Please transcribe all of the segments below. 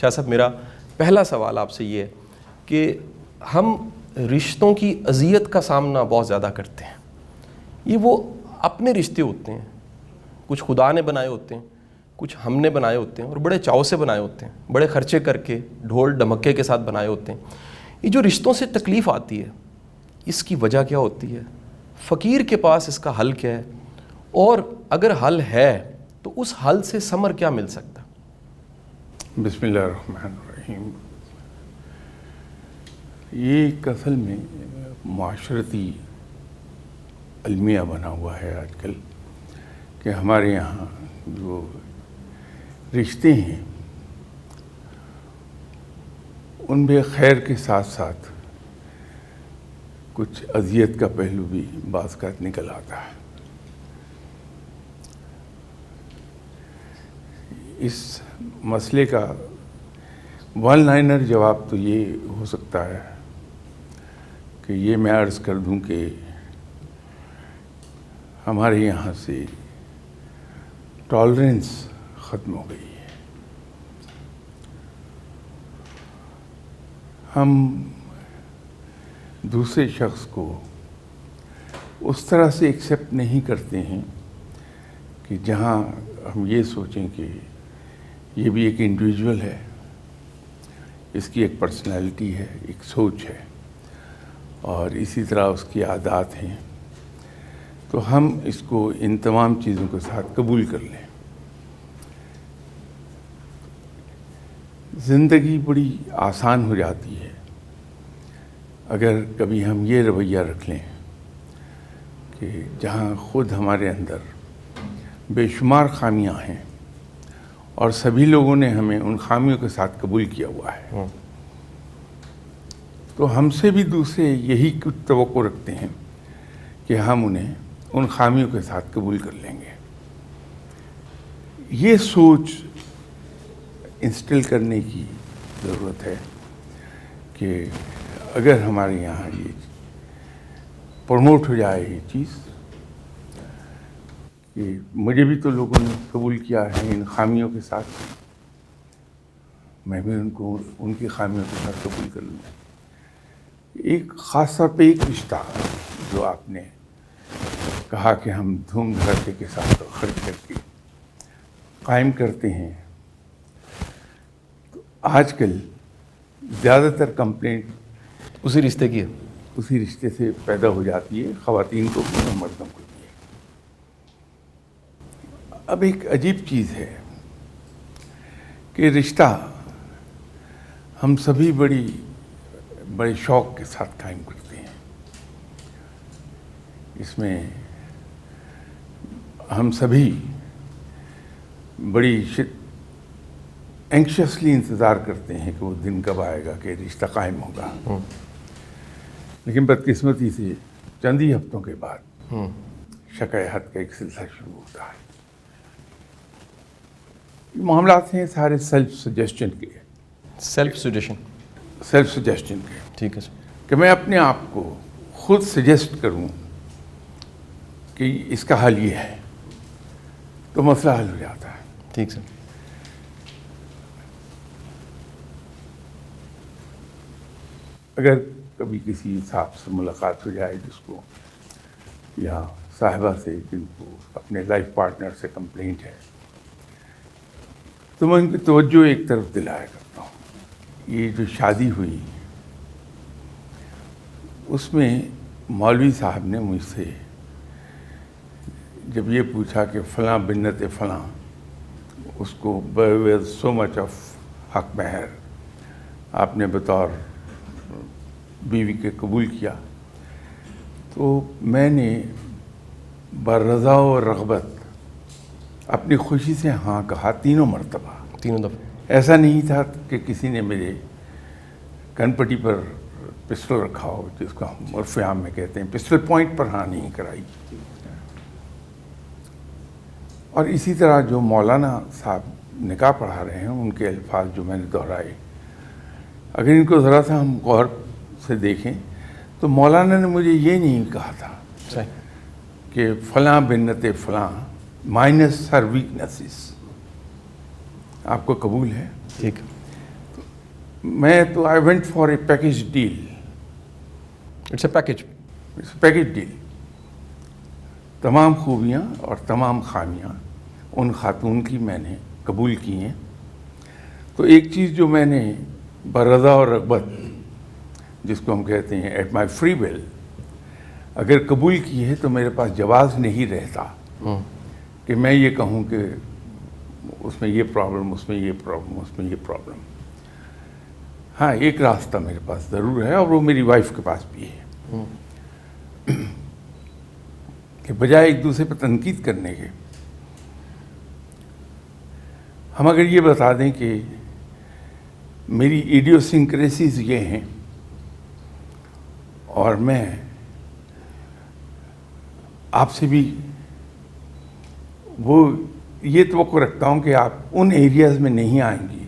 شاہ صاحب، میرا پہلا سوال آپ سے یہ ہے کہ ہم رشتوں کی اذیت کا سامنا بہت زیادہ کرتے ہیں. یہ وہ اپنے رشتے ہوتے ہیں، کچھ خدا نے بنائے ہوتے ہیں، کچھ ہم نے بنائے ہوتے ہیں اور بڑے چاؤ سے بنائے ہوتے ہیں، بڑے خرچے کر کے ڈھول ڈھمکے کے ساتھ بنائے ہوتے ہیں. یہ جو رشتوں سے تکلیف آتی ہے، اس کی وجہ کیا ہوتی ہے؟ فقیر کے پاس اس کا حل کیا ہے؟ اور اگر حل ہے تو اس حل سے ثمر کیا مل سکتا؟ بسم اللہ الرحمن الرحیم. یہ ایک اصل میں معاشرتی المیہ بنا ہوا ہے آج کل کہ ہمارے یہاں جو رشتے ہیں ان میں خیر کے ساتھ ساتھ کچھ اذیت کا پہلو بھی بعض کا نکل آتا ہے. اس مسئلے کا ون لائنر جواب تو یہ ہو سکتا ہے کہ یہ میں عرض کر دوں کہ ہمارے یہاں سے ٹالرنس ختم ہو گئی ہے. ہم دوسرے شخص کو اس طرح سے ایکسیپٹ نہیں کرتے ہیں کہ جہاں ہم یہ سوچیں کہ یہ بھی ایک انڈیویجول ہے، اس کی ایک پرسنالٹی ہے، ایک سوچ ہے اور اسی طرح اس کی عادات ہیں، تو ہم اس کو ان تمام چیزوں کے ساتھ قبول کر لیں. زندگی بڑی آسان ہو جاتی ہے اگر کبھی ہم یہ رویہ رکھ لیں کہ جہاں خود ہمارے اندر بے شمار خامیاں ہیں اور سبھی لوگوں نے ہمیں ان خامیوں کے ساتھ قبول کیا ہوا ہے، تو ہم سے بھی دوسرے یہی کچھ توقع رکھتے ہیں کہ ہم انہیں ان خامیوں کے ساتھ قبول کر لیں گے. یہ سوچ انسٹل کرنے کی ضرورت ہے کہ اگر ہمارے یہاں یہ پروموٹ ہو جائے یہ چیز کہ مجھے بھی تو لوگوں نے قبول کیا ہے ان خامیوں کے ساتھ، میں بھی ان کو ان کی خامیوں کے ساتھ قبول کر لوں. ایک خاص طور پہ ایک رشتہ جو آپ نے کہا کہ ہم دھوم دھڑکے کے ساتھ خرچ کر کے قائم کرتے ہیں، تو آج کل زیادہ تر کمپلینٹ اسی رشتے کی ہے، اسی رشتے سے پیدا ہو جاتی ہے، خواتین کو بھی اور مردوں کو بھی. اب ایک عجیب چیز ہے کہ رشتہ ہم سبھی بڑے شوق کے ساتھ قائم کرتے ہیں. اس میں ہم سبھی بڑی اینکشسلی انتظار کرتے ہیں کہ وہ دن کب آئے گا کہ رشتہ قائم ہوگا. لیکن بدقسمتی سے چند ہی ہفتوں کے بعد شکایات کا ایک سلسلہ شروع ہوتا ہے. معاملات ہیں سارے سیلف سجیسشن کے. سیلف سجیشن کے ٹھیک ہے سر، کہ میں اپنے آپ کو خود سجیسٹ کروں کہ اس کا حل یہ ہے تو مسئلہ حل ہو جاتا ہے. ٹھیک سر. اگر کبھی کسی صاحب سے ملاقات ہو جائے جس کو یا صاحبہ سے جن کو اپنے لائف پارٹنر سے کمپلینٹ ہے تو میں ان کی توجہ ایک طرف دلایا کرتا ہوں. یہ جو شادی ہوئی اس میں مولوی صاحب نے مجھ سے جب یہ پوچھا کہ فلاں بنت فلاں اس کو سو مچ آف حق مہر آپ نے بطور بیوی کے قبول کیا، تو میں نے برضا و رغبت اپنی خوشی سے ہاں کہا تینوں دفعہ. ایسا نہیں تھا کہ کسی نے میرے کن پٹی پر پسٹل رکھا ہو، جس کو ہم عرف عام میں کہتے ہیں، پسٹل پوائنٹ پر ہاں نہیں کرائی. اور اسی طرح جو مولانا صاحب نکاح پڑھا رہے ہیں ان کے الفاظ جو میں نے دہرائے، اگر ان کو ذرا سا ہم غور سے دیکھیں تو مولانا نے مجھے یہ نہیں کہا تھا کہ فلاں بنت فلاں مائنس ہر ویکنسز آپ کو قبول ہے. ٹھیک. मैं तो I went for a package deal, it's a package. Package deal. तमाम खूबियाँ और तमाम खामियाँ उन खातून की मैंने कबूल की हैं। तो एक चीज़ जो मैंने बरज़ा और रग़बत, जिसको हम कहते हैं एट माई फ्री विल, अगर कबूल की है तो मेरे पास जवाब नहीं रहता कि मैं ये कहूँ कि उसमें ये प्रॉब्लम, उसमें ये प्रॉब्लम, उसमें ये प्रॉब्लम। हाँ, एक रास्ता मेरे पास ज़रूर है और वो मेरी वाइफ के पास भी है कि बजाय एक दूसरे पर तनकीद करने के, हम अगर ये बता दें कि मेरी इडियोसिंक्रेसीज ये हैं और मैं आपसे भी वो ये तवक्को रखता हूँ कि आप उन एरियाज़ में नहीं आएंगी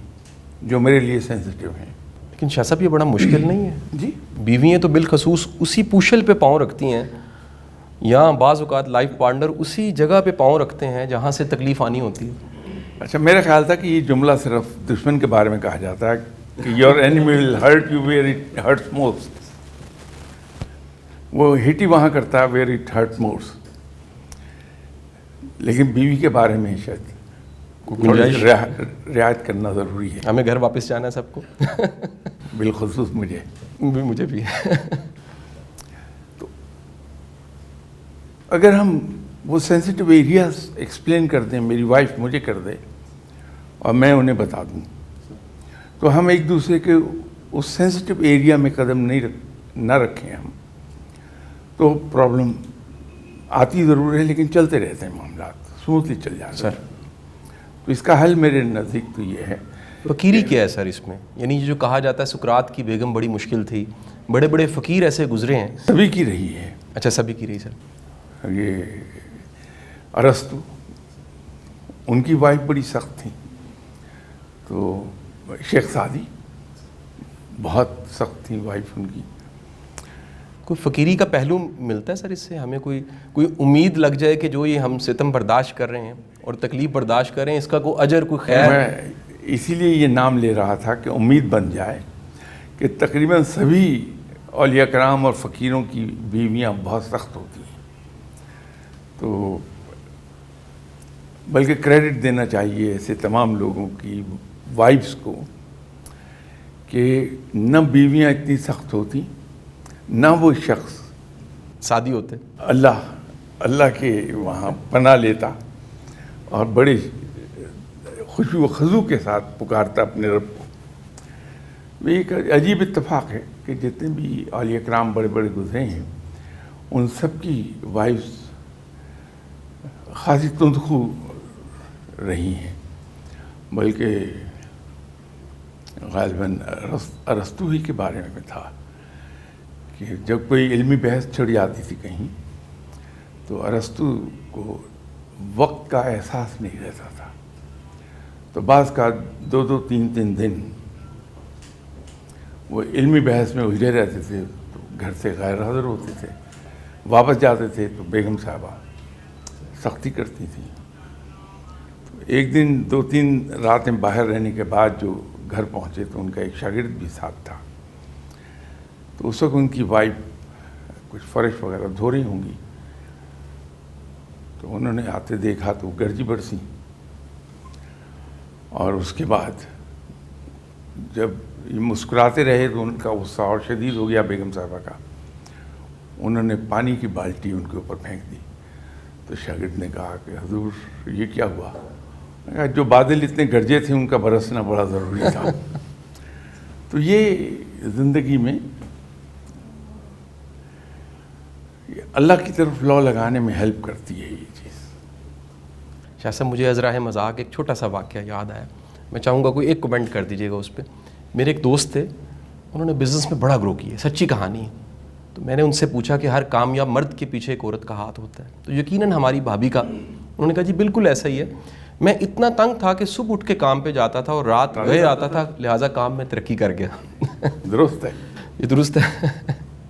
जो मेरे लिए सेंसिटिव हैं। लेकिन शाह साहब ये बड़ा मुश्किल नहीं है जी, बीवियाँ तो बिलखसूस उसी पूशल पे पाँव रखती हैं, या बाज़ औक़ात लाइफ पार्टनर उसी जगह पे पाँव रखते हैं जहाँ से तकलीफ़ आनी होती है। अच्छा, मेरा ख्याल था कि ये जुमला सिर्फ दुश्मन के बारे में कहा जाता है कि your enemy will hurt you where it hurts most. वो हिट ही वहाँ करता है वेयर इट हर्ट मोस्ट, लेकिन बीवी के बारे में शायद गुंजाइश रियायत करना ज़रूरी है। हमें घर वापस जाना है सबको बिलखुसूस मुझे भी तो अगर हम वो सेंसिटिव एरियाज एक्सप्लेन कर दें, मेरी वाइफ मुझे कर दे और मैं उन्हें बता दूं, तो हम एक दूसरे के उस सेंसिटिव एरिया में कदम ना रखें हम, तो प्रॉब्लम आती ज़रूर है लेकिन चलते रहते हैं, मामला स्मूथली चल जाते हैं। सर, तो इसका हल मेरे नज़दीक तो ये है। फ़कीरी क्या है सर इसमें? यानी जो कहा जाता है सुकरात की बेगम बड़ी मुश्किल थी, बड़े बड़े फ़कीर ऐसे गुजरे हैं। सभी की रही है। अच्छा, सभी की रही सर। ये अरस्तु, उनकी वाइफ बड़ी सख्त थी, तो शेख सादी बहुत सख्त थी वाइफ उनकी। कोई फ़कीरी का पहलू मिलता है सर इससे? हमें कोई उम्मीद लग जाए कि जो ये हम सितम बर्दाश्त कर रहे हैं और तकलीफ़ बर्दाश्त कर रहे हैं, इसका कोई अजर, कोई खैर? मैं इसीलिए ये नाम ले रहा था कि उम्मीद बन जाए कि तकरीबन सभी औलिया कराम और फ़कीरों की बीवियाँ बहुत सख्त होती हैं, तो बल्कि क्रेडिट देना चाहिए ऐसे तमाम लोगों की वाइफ्स को कि न बीवियाँ इतनी सख्त होती, ना वो शख्स शादी होते अल्लाह के वहाँ पनाह लेता और बड़े खुशबू व खजू के साथ पुकारता अपने रब को। एक अजीब इत्तेफाक है कि जितने भी औलिया कराम बड़े बड़े गुजरे हैं, उन सब की वाइफ्स खासी तुंदखू रही हैं, बल्कि गालिबन अरस्तु ही के बारे में था कि जब कोई इल्मी बहस छिड़ जाती थी कहीं, तो अरस्तु को वक्त का एहसास नहीं रहता था, तो बाज़ का 2-2, 3-3 दिन वो इल्मी बहस में उलझे रहते थे, तो घर से गैर हाज़िर होते थे, वापस जाते थे तो बेगम साहबा सख्ती करती थी। तो एक दिन 2-3 रातें बाहर रहने के बाद जो घर पहुँचे तो उनका एक शागिर्द भी साथ था, तो उस वक्त उनकी वाइफ कुछ फ़र्श वगैरह धो रही होंगी, तो उन्होंने आते देखा तो गर्जी बरसी, और उसके बाद जब ये मुस्कुराते रहे तो उनका गुस्सा और शदीद हो गया बेगम साहबा का। उन्होंने पानी की बाल्टी उनके ऊपर फेंक दी, तो शागिर्द ने कहा कि हुजूर ये क्या हुआ? कहा जो बादल इतने गरजे थे उनका बरसना बड़ा ज़रूरी था। तो ये ज़िंदगी में अल्लाह की तरफ लौ लगाने में हेल्प करती है ये चीज़। शाह साहब, मुझे अज़राए मज़ाक एक छोटा सा वाक़या याद आया, मैं चाहूँगा कोई एक कमेंट कर दीजिएगा उस पर। मेरे एक दोस्त थे, उन्होंने बिज़नेस में बड़ा ग्रो किया, सच्ची कहानी है। तो मैंने उनसे पूछा कि हर कामयाब मर्द के पीछे एक औरत का हाथ होता है, तो यकीनन हमारी भाभी का। उन्होंने कहा जी बिल्कुल ऐसा ही है, मैं इतना तंग था कि सुबह उठ के काम पे जाता था और रात गए आता था, लिहाजा काम में तरक्की कर गया। दुरुस्त है, ये दुरुस्त है।